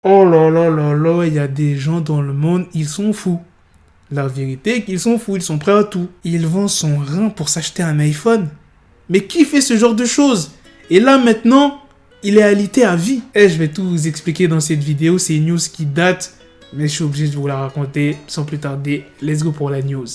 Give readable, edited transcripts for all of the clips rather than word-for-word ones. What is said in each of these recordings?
Oh là là là là, il y a des gens dans le monde, ils sont fous. La vérité est qu'ils sont fous, ils sont prêts à tout. Ils vendent son rein pour s'acheter un iPhone. Mais qui fait ce genre de choses? Et là maintenant, il est alité à vie. Et je vais tout vous expliquer dans cette vidéo, c'est une news qui date, mais je suis obligé de vous la raconter sans plus tarder. Let's go pour la news.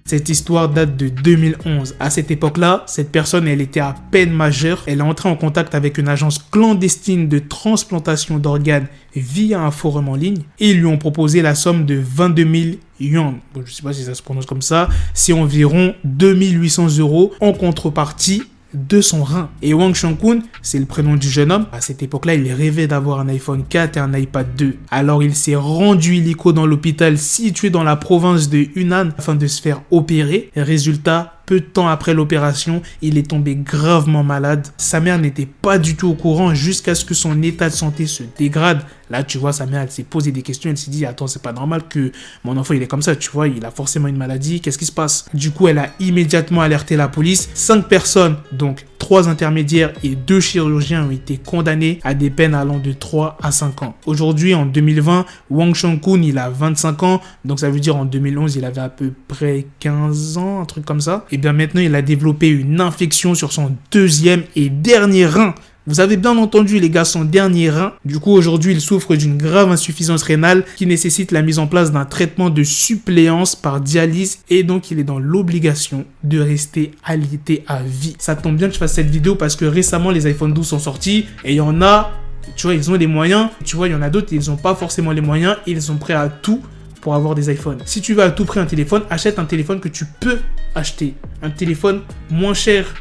Cette histoire date de 2011. À cette époque-là, cette personne, elle était à peine majeure. Elle est entrée en contact avec une agence clandestine de transplantation d'organes via un forum en ligne. Et ils lui ont proposé la somme de 22 000 yuan. Bon, je ne sais pas si ça se prononce comme ça. C'est environ 2800 € en contrepartie de son rein. Et Wang Shankun, c'est le prénom du jeune homme. À cette époque-là, il rêvait d'avoir un iPhone 4 et un iPad 2. Alors, il s'est rendu illico dans l'hôpital situé dans la province de Hunan afin de se faire opérer. Résultat, peu de temps après l'opération, il est tombé gravement malade. Sa mère n'était pas du tout au courant jusqu'à ce que son état de santé se dégrade. Là, tu vois, sa mère, elle s'est posé des questions. Elle s'est dit, attends, c'est pas normal que mon enfant, il est comme ça. Tu vois, il a forcément une maladie. Qu'est-ce qui se passe? Du coup, elle a immédiatement alerté la police. 5 personnes, donc 3 intermédiaires et 2 chirurgiens ont été condamnés à des peines allant de 3 à 5 ans. Aujourd'hui, en 2020, Wang Shankun, il a 25 ans. Donc, ça veut dire en 2011, il avait à peu près 15 ans, un truc comme ça. Et bien maintenant, il a développé une infection sur son deuxième et dernier rein. Vous avez bien entendu les gars, son dernier rein. Du coup, aujourd'hui, il souffre d'une grave insuffisance rénale qui nécessite la mise en place d'un traitement de suppléance par dialyse et donc il est dans l'obligation de rester alité à vie. Ça tombe bien que je fasse cette vidéo parce que récemment, les iPhone 12 sont sortis et il y en a, tu vois, ils ont les moyens. Tu vois, il y en a d'autres, ils n'ont pas forcément les moyens et ils sont prêts à tout pour avoir des iPhones. Si tu veux à tout prix un téléphone, achète un téléphone que tu peux acheter. Un téléphone moins cher.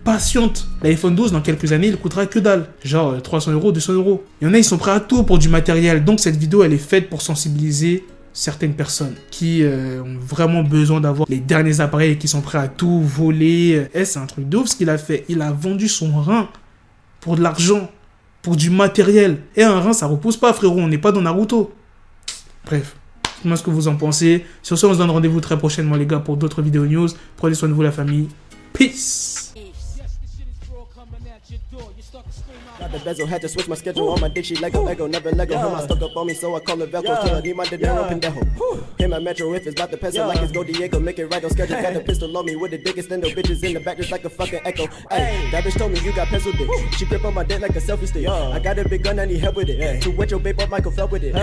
Patiente. L'iPhone 12, dans quelques années, il coûtera que dalle. Genre 300 €, 200 €. Il y en a, ils sont prêts à tout pour du matériel. Donc cette vidéo, elle est faite pour sensibiliser certaines personnes qui ont vraiment besoin d'avoir les derniers appareils et qui sont prêts à tout voler. Et c'est un truc de ouf ce qu'il a fait. Il a vendu son rein pour de l'argent, pour du matériel. Et un rein, ça repose pas, frérot. On n'est pas dans Naruto. Bref. Dites-moi ce que vous en pensez. Sur ce, on se donne rendez-vous très prochainement, les gars, pour d'autres vidéos news. Prenez soin de vous, la famille. Peace. Got the bezel, had to switch my schedule on my dick, she Lego, never Lego. Him, I stuck up on me, so I call it Velcro. Killer, need my dinero, pendejo. Him at Metro, if it's about to peso, like it's Go Diego, make it right on schedule. Got the pistol on me with the dickest endo bitches in the back, just like a fucking echo. Hey, that bitch told me you got pencil dick. She grip on my dick like a selfie stick. I got a big gun, I need help with it. To wet your babe up, Michael fell with it.